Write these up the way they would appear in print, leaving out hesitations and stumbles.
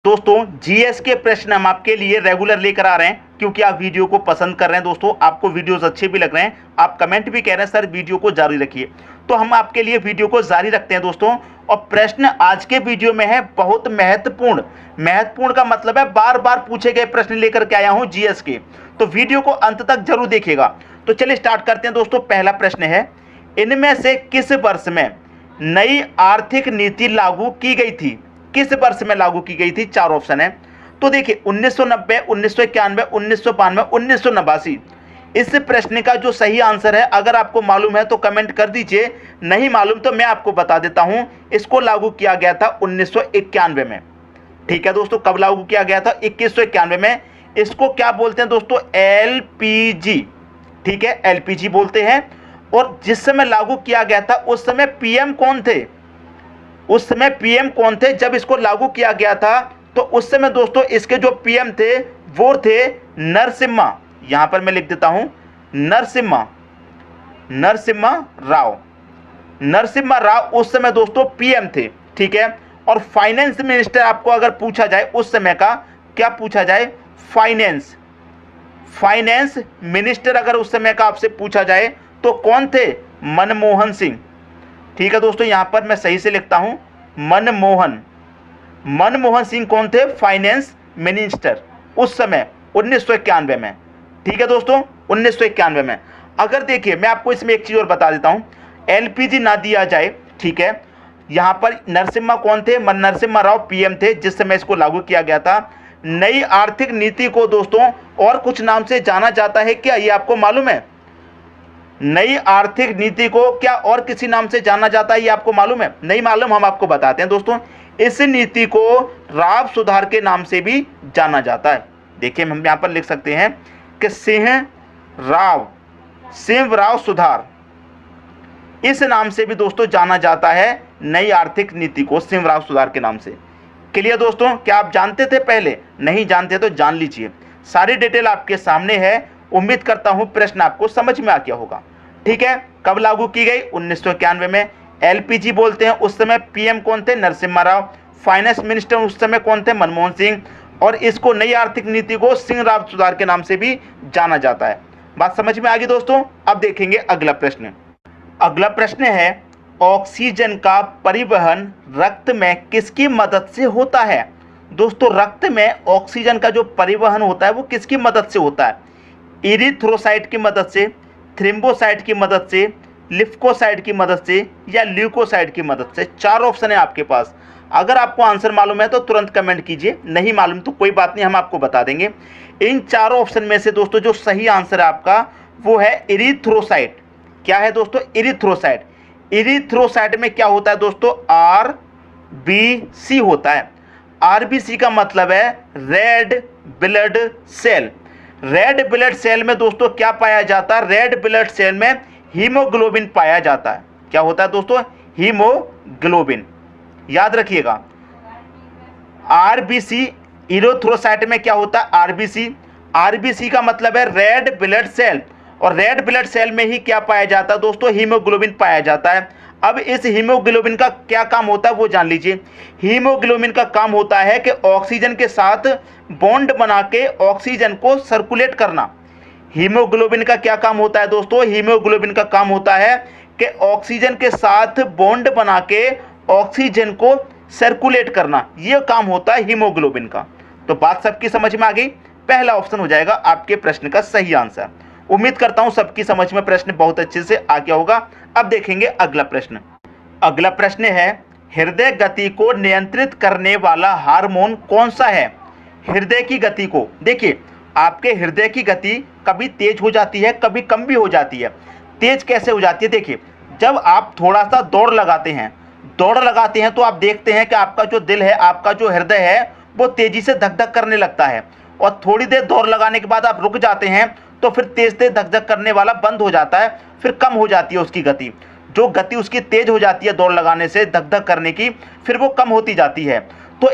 दोस्तों जीएस के प्रश्न हम आपके लिए रेगुलर लेकर आ रहे हैं क्योंकि आप वीडियो को पसंद कर रहे हैं। दोस्तों आपको वीडियोस अच्छे भी लग रहे हैं, आप कमेंट भी कह रहे हैं सर वीडियो को जारी रखिए, तो हम आपके लिए वीडियो को जारी रखते हैं दोस्तों। और प्रश्न आज के वीडियो में है बहुत महत्वपूर्ण। महत्वपूर्ण का मतलब है बार बार पूछे गए प्रश्न लेकर के आया हूं जीएस के, तो वीडियो को अंत तक जरूर देखिएगा। तो चलिए स्टार्ट करते हैं दोस्तों। पहला प्रश्न है, इनमें से किस वर्ष में नई आर्थिक नीति लागू की गई थी? किस वर्ष में लागू की गई थी? चार ऑप्शन है। तो देखिए 1990, 1991, 1992, 1989। इस प्रश्न का जो सही आंसर है, अगर आपको मालूम है तो कमेंट कर दीजिए, नहीं मालूम तो मैं आपको बता देता हूं। इसको लागू किया गया था 1991 में। ठीक है दोस्तों, कब लागू किया गया था? 2191 में। इसको क्या बोलते हैं दोस्तों? एलपीजी। ठीक है, एलपीजी बोलते हैं। और जिस समय लागू किया गया था उस समय पीएम कौन थे? उस समय पीएम कौन थे जब इसको लागू किया गया था? तो उस समय दोस्तों इसके जो पीएम थे वो थे नरसिम्हा। यहां पर मैं लिख देता हूं नरसिम्हा राव। नरसिम्हा राव उस समय दोस्तों पीएम थे। ठीक है, और फाइनेंस मिनिस्टर आपको अगर पूछा जाए उस समय का, क्या पूछा जाए? फाइनेंस मिनिस्टर अगर उस समय का आपसे पूछा जाए तो कौन थे? मनमोहन सिंह। ठीक है दोस्तों, यहां पर मैं सही से लिखता हूं मनमोहन सिंह कौन थे? फाइनेंस मिनिस्टर उस समय 1991 में। ठीक है दोस्तों, 1991 में। अगर देखिए मैं आपको इसमें एक चीज और बता देता हूं, एलपीजी ना दिया जाए, ठीक है, यहां पर नरसिम्हा कौन थे? नरसिम्हा राव पीएम थे जिस समय इसको लागू किया गया था। नई आर्थिक नीति को दोस्तों और कुछ नाम से जाना जाता है क्या? ये आपको मालूम है? नई आर्थिक नीति को क्या और किसी नाम से जाना जाता है? ये आपको मालूम है? नहीं मालूम, हम आपको बताते हैं दोस्तों। इस नीति को राव सुधार के नाम से भी जाना जाता है। देखिए हम यहां पर लिख सकते हैं कि सिंह राव सुधार, इस नाम से भी दोस्तों जाना जाता है नई आर्थिक नीति को, सिंह राव सुधार के नाम से। क्लियर दोस्तों? क्या आप जानते थे पहले? नहीं जानते तो जान लीजिए, सारी डिटेल आपके सामने है। उम्मीद करता हूं प्रश्न आपको समझ में आ गया होगा। ठीक है, कब लागू की गई? 1991 में। एलपीजी बोलते हैं, उस समय पीएम कौन थे? नरसिम्हा राव। फाइनेंस मिनिस्टर उस समय कौन थे? मनमोहन सिंह। और इसको नई आर्थिक नीति को सिंह राव सुधार के नाम से भी जाना जाता है। बात समझ में आ गई दोस्तों? अब देखेंगे अगला प्रश्न। अगला प्रश्न है, ऑक्सीजन का परिवहन रक्त में किसकी मदद से होता है? दोस्तों रक्त में ऑक्सीजन का जो परिवहन होता है वो किसकी मदद से होता है? इरिथ्रोसाइट की मदद से, थ्रोम्बोसाइट की मदद से, लिम्फोसाइट की मदद से, या ल्यूकोसाइट की मदद से। चार ऑप्शन है आपके पास। अगर आपको आंसर मालूम है तो तुरंत कमेंट कीजिए, नहीं मालूम तो कोई बात नहीं, हम आपको बता देंगे। इन चारों ऑप्शन में से दोस्तों जो सही आंसर है आपका वो है इरिथ्रोसाइट। क्या है दोस्तों? इरिथ्रोसाइट। इरिथ्रोसाइट में क्या होता है दोस्तों? आरबीसी होता है। आरबीसी का मतलब है red blood cell. Red blood cell में दोस्तों क्या पाया जाता है? रेड ब्लड सेल में हीमोग्लोबिन पाया जाता है। क्या होता है दोस्तों? हीमोग्लोबिन। याद रखिएगा, आरबीसी। इरिथ्रोसाइट में क्या होता है? आरबीसी। आरबीसी का मतलब है रेड ब्लड सेल, और रेड ब्लड सेल में ही क्या पाया जाता है दोस्तों? हीमोग्लोबिन पाया जाता है। अब इस हीमोग्लोबिन का क्या काम होता है वो जान लीजिए। हीमोग्लोबिन का काम होता है कि ऑक्सीजन के साथ बॉन्ड बना के ऑक्सीजन को सर्कुलेट करना। हीमोग्लोबिन का क्या काम होता है दोस्तों? हीमोग्लोबिन का काम होता है कि ऑक्सीजन के साथ बॉन्ड बना के ऑक्सीजन को सर्कुलेट करना, यह काम होता है हीमोग्लोबिन का। तो बात सबकी समझ में आ गई? पहला ऑप्शन हो जाएगा आपके प्रश्न का सही आंसर। उम्मीद करता हूं सबकी समझ में प्रश्न बहुत अच्छे से आ गया होगा। अब देखेंगे अगला प्रश्न। अगला प्रश्न है, हृदय गति को नियंत्रित करने वाला हार्मोन कौन सा है? हृदय की गति को, देखिए आपके हृदय की गति कभी तेज हो जाती है, कभी कम भी हो जाती है। तेज कैसे हो जाती है? देखिए जब आप थोड़ा सा दौड़ लगाते हैं तो आप देखते हैं कि आपका जो दिल है, आपका जो हृदय है वो तेजी से धक धक करने लगता है, और थोड़ी देर दौड़ लगाने के बाद आप रुक जाते हैं तो फिर तेज तेज धक धक करने वाला बंद हो जाता है, फिर कम हो जाती है उसकी गति। जो गति उसकी तेज हो जाती है दौड़ लगाने से, धक धक करने की, फिर वो कम होती जाती है। तो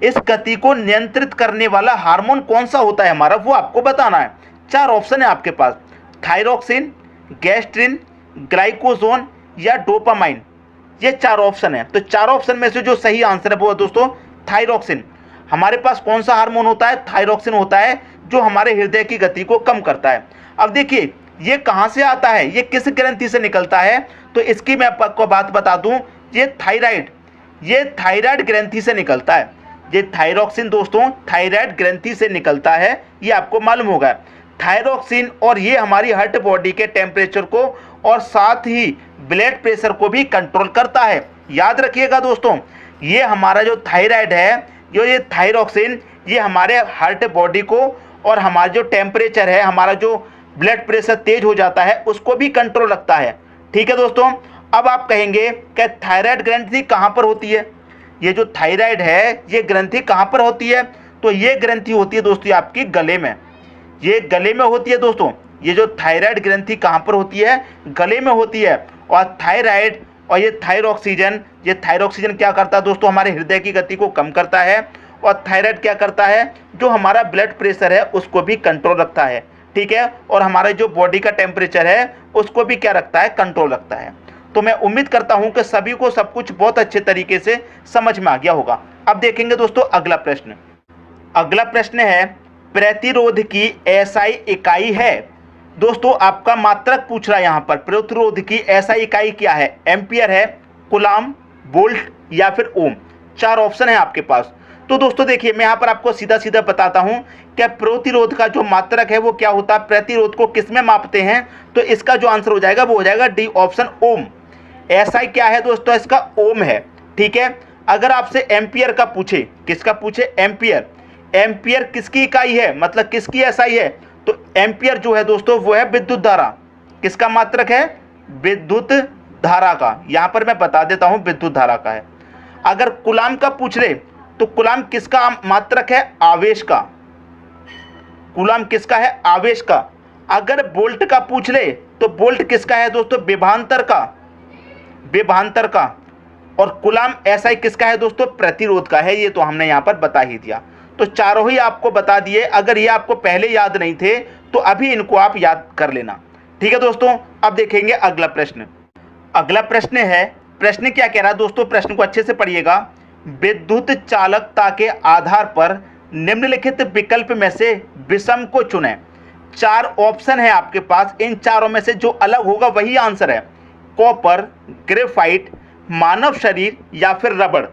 इस गति को नियंत्रित करने वाला हार्मोन कौन सा होता है हमारा, वो आपको बताना है। चार ऑप्शन है आपके पास, थायरोक्सिन, गैस्ट्रिन, ग्लाइकोजोन या डोपामाइन। ये चार ऑप्शन है। तो चार ऑप्शन में से जो सही आंसर है वो है दोस्तों थायरॉक्सिन। हमारे पास कौन सा हार्मोन होता है? थायरॉक्सिन होता है, जो हमारे हृदय की गति को कम करता है। अब देखिए ये कहाँ से आता है, ये किस ग्रंथि से निकलता है? तो इसकी मैं आपको बात बता दूं, ये थायराइड ग्रंथि से निकलता है। ये थायरॉक्सिन दोस्तों थायराइड ग्रंथि से निकलता है, ये आपको मालूम होगा। थायरॉक्सिन और ये हमारी हार्ट बॉडी के टेम्परेचर को और साथ ही ब्लड प्रेशर को भी कंट्रोल करता है। याद रखिएगा दोस्तों, ये हमारा जो थायराइड है, जो ये थायरॉक्सिन, ये हमारे हार्ट बॉडी को और हमारा जो टेम्परेचर है, हमारा जो ब्लड प्रेशर तेज हो जाता है, उसको भी कंट्रोल रखता है। ठीक है दोस्तों। अब आप कहेंगे कि थायराइड ग्रंथि कहाँ पर होती है? ये जो थायराइड है ये ग्रंथि कहाँ पर होती है? तो ये ग्रंथि होती है दोस्तों आपकी गले में। ये गले में होती है दोस्तों। ये जो थायराइड ग्रंथि कहाँ पर होती है? गले में होती है। और थायराइड और ये थायरॉक्सिजन क्या करता है दोस्तों? हमारे हृदय की गति को कम करता है। और थायराइड क्या करता है? जो हमारा ब्लड प्रेशर है उसको भी कंट्रोल रखता है। ठीक है। और हमारे जो बॉडी का टेम्परेचर है उसको भी क्या रखता है? कंट्रोल रखता है। तो मैं उम्मीद करता हूं कि सभी को सब कुछ बहुत अच्छे तरीके से समझ में आ गया होगा। अब देखेंगे दोस्तों अगला प्रश्न। अगला प्रश्न है, प्रतिरोध की एसआई इकाई है। दोस्तों आपका मात्रक पूछ रहा है यहाँ पर, प्रतिरोध की एसआई इकाई क्या है? एम्पियर है, कूलाम, वोल्ट या फिर ओम। 4 ऑप्शन है आपके पास। तो दोस्तों देखिए मैं यहाँ पर आपको सीधा सीधा बताता हूँ कि प्रतिरोध का जो मात्रक है वो क्या होता है, प्रतिरोध को किस में मापते हैं? तो इसका जो आंसर हो जाएगा वो हो जाएगा डी ऑप्शन, ओम। एसआई क्या है दोस्तों? इसका ओम है। ठीक है। अगर आपसे एम्पियर का पूछे, किसका पूछे? एम्पियर। एम्पियर किसकी इकाई है, मतलब किसकी एसआई है? तो एम्पियर जो है दोस्तों वो है विद्युत धारा। किसका मात्रक है? विद्युत धारा का। यहां पर मैं बता देता हूं विद्युत धारा का है। अगर कूलाम का पूछ ले तो कूलाम किसका मात्रक है? आवेश का। कूलाम किसका है? आवेश का। अगर वोल्ट का पूछ ले तो वोल्ट किसका है दोस्तों? विभवांतर का। विभवांतर का। और कूलाम एसआई किसका है दोस्तों? प्रतिरोध का है। ये तो हमने यहां पर बता ही दिया। तो चारों ही आपको बता दिए। अगर ये आपको पहले याद नहीं थे तो अभी इनको आप याद कर लेना। ठीक है दोस्तों। अब देखेंगे अगला प्रश्न। अगला प्रश्न है, प्रश्न क्या कह रहा है दोस्तों? प्रश्न को अच्छे से पढ़िएगा। विद्युत चालकता के आधार पर निम्नलिखित विकल्प में से विषम को चुनें। 4 ऑप्शन है आपके पास। इन चारों में से जो अलग होगा वही आंसर है। कॉपर, ग्रेफाइट, मानव शरीर या फिर रबड़।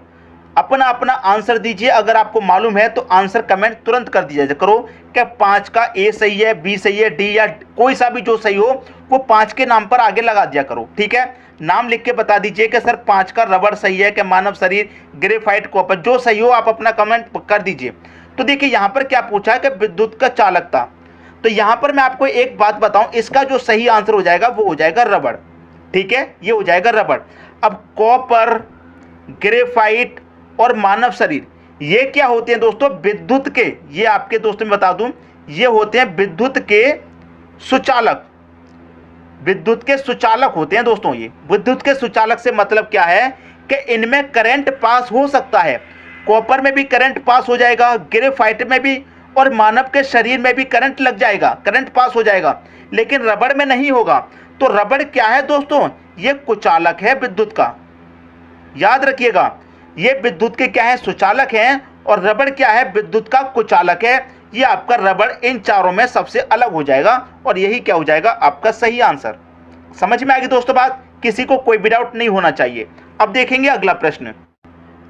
अपना अपना आंसर दीजिए। अगर आपको मालूम है तो आंसर कमेंट तुरंत कर दीजिए करो कि 5 का ए सही है, बी सही है, डी या कोई सा भी जो सही हो वो 5 के नाम पर आगे लगा दिया करो। ठीक है। नाम लिख के बता दीजिए कि सर 5 का रबड़ सही है कि मानव शरीर, ग्रेफाइट, कॉपर, जो सही हो आप अपना कमेंट कर दीजिए। तो देखिए यहाँ पर क्या पूछा है कि विद्युत का चालकता। तो यहाँ पर मैं आपको एक बात बताऊं, इसका जो सही आंसर हो जाएगा वो हो जाएगा रबड़। ठीक है, ये हो जाएगा रबड़। अब कॉपर, ग्रेफाइट और मानव शरीर ये क्या होते हैं दोस्तों? विद्युत के, ये आपके दोस्तों में बता दूं, ये होते हैं विद्युत के सुचालक। विद्युत के सुचालक होते हैं दोस्तों। ये विद्युत के सुचालक से मतलब क्या है कि इनमें करंट पास हो सकता है। कॉपर में भी करंट पास हो जाएगा, ग्रेफाइट में भी, और मानव के शरीर में भी करंट लग जाएगा, करंट पास हो जाएगा, लेकिन रबड़ में नहीं होगा। तो रबड़ क्या है दोस्तों? ये कुचालक है विद्युत का। याद रखिएगा, ये विद्युत के क्या है? सुचालक हैं, और रबड़ क्या है? विद्युत का कुचालक है। ये आपका रबड़ इन चारों में सबसे अलग हो जाएगा, और यही क्या हो जाएगा? आपका सही आंसर। समझ में आ गई दोस्तों बात? किसी को कोई भी डाउट नहीं होना चाहिए। अब देखेंगे अगला प्रश्न।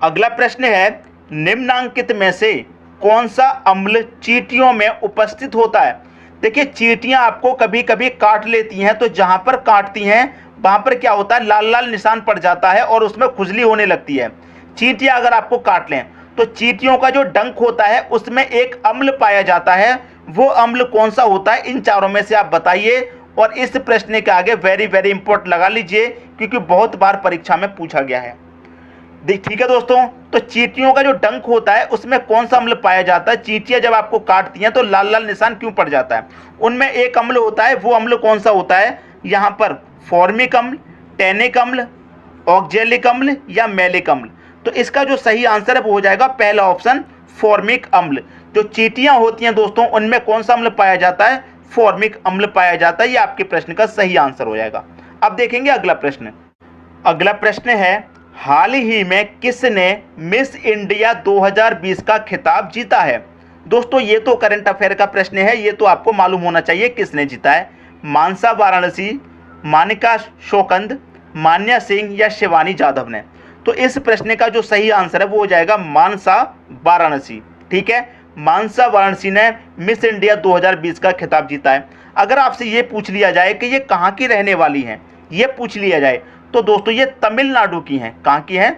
अगला प्रश्न है, निम्नांकित में से कौन सा अम्ल चींटियों में उपस्थित होता है? देखिए चींटियां आपको कभी कभी काट लेती हैं, तो जहां पर काटती हैं वहां पर क्या होता है? लाल लाल निशान पड़ जाता है और उसमें खुजली होने लगती है। चींटियां अगर आपको काट लें तो चींटियों का जो डंक होता है उसमें एक अम्ल पाया जाता है। वो अम्ल कौन सा होता है? इन चारों में से आप बताइए। और इस प्रश्न के आगे वेरी वेरी इंपॉर्टेंट लगा लीजिए, क्योंकि बहुत बार परीक्षा में पूछा गया है। ठीक है दोस्तों, तो चींटियों का जो डंक होता है उसमें कौन सा अम्ल पाया जाता है? चींटियां जब आपको काटती हैं तो लाल लाल निशान क्यों पड़ जाता है? उनमें एक अम्ल होता है। वो अम्ल कौन सा होता है? यहाँ पर फॉर्मिक अम्ल, टैनिक अम्ल, ऑक्जेलिक अम्ल या मैलिक अम्ल। तो इसका जो सही आंसर है वो हो जाएगा पहला ऑप्शन, फॉर्मिक अम्ल। जो चींटियां होती हैं दोस्तों उनमें कौन सा अम्ल पाया जाता है? फॉर्मिक अम्ल पाया जाता है। ये आपके प्रश्न का सही आंसर हो जाएगा। अब देखेंगे अगला प्रश्न। अगला प्रश्न है, हाल ही में किसने मिस इंडिया 2020 का खिताब जीता है? दोस्तों ये तो करंट अफेयर का प्रश्न है, ये तो आपको मालूम होना चाहिए किसने जीता है। मानसा वाराणसी, मानिका शोकंद, मान्या सिंह या शिवानी जाधव ने? तो इस प्रश्न का जो सही आंसर है वो हो जाएगा मानसा वाराणसी। ठीक है, मानसा वाराणसी ने मिस इंडिया 2020 का खिताब जीता है। अगर आपसे ये पूछ लिया जाए कि ये कहाँ की रहने वाली हैं, ये पूछ लिया जाए तो दोस्तों ये तमिलनाडु की हैं। कहाँ की हैं?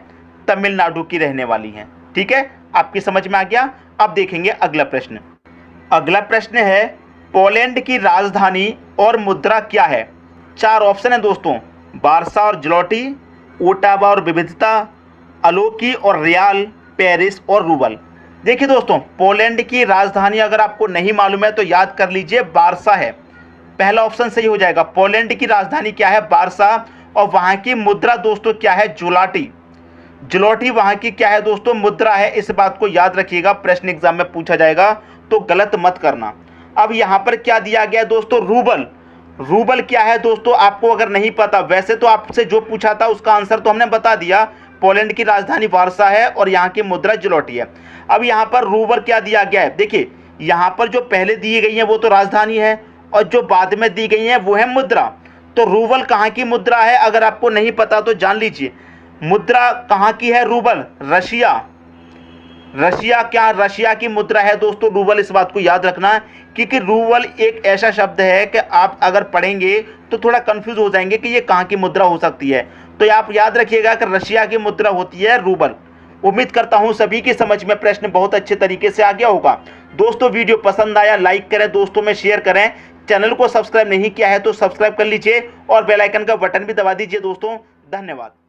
तमिलनाडु की रहने वाली हैं। ठीक है, आपकी समझ में आ गया। अब देखेंगे अगला प्रश्न। अगला प्रश्न है पोलैंड की राजधानी और मुद्रा क्या है? 4 ऑप्शन है दोस्तों, वार्सा और ज़्लोटी, ओटावा और विविधता, अलोकी और रियाल, पेरिस और रूबल। देखिए दोस्तों, पोलैंड की राजधानी अगर आपको नहीं मालूम है तो याद कर लीजिए, वार्सा है। पहला ऑप्शन सही हो जाएगा। पोलैंड की राजधानी क्या है? वार्सा। और वहाँ की मुद्रा दोस्तों क्या है? ज़्लोटी। ज़्लोटी वहाँ की क्या है दोस्तों? मुद्रा है। इस बात को याद रखिएगा, प्रश्न एग्जाम में पूछा जाएगा तो गलत मत करना। अब यहाँ पर क्या दिया गया दोस्तों? रूबल। रूबल क्या है दोस्तों? आपको अगर नहीं पता, वैसे तो आपसे जो पूछा था उसका आंसर तो हमने बता दिया, पोलैंड की राजधानी वार्सा है और यहाँ की मुद्रा ज़्लोटी है। अब यहाँ पर रूबल क्या दिया गया है? देखिए यहाँ पर जो पहले दी गई है वो तो राजधानी है और जो बाद में दी गई है वो है मुद्रा। तो रूबल कहाँ की मुद्रा है? अगर आपको नहीं पता तो जान लीजिए, मुद्रा कहाँ की है? Rouble Russia. रशिया क्या? रशिया की मुद्रा है दोस्तों रूबल। इस बात को याद रखना, क्योंकि रूबल एक ऐसा शब्द है कि आप अगर पढ़ेंगे तो थोड़ा कंफ्यूज हो जाएंगे कि ये कहाँ की मुद्रा हो सकती है। तो आप याद रखिएगा कि रशिया की मुद्रा होती है रूबल। उम्मीद करता हूं सभी की समझ में प्रश्न बहुत अच्छे तरीके से आ गया होगा। दोस्तों वीडियो पसंद आया लाइक करें, दोस्तों में शेयर करें। चैनल को सब्सक्राइब नहीं किया है तो सब्सक्राइब कर लीजिए और बेल आइकन का बटन भी दबा दीजिए दोस्तों। धन्यवाद।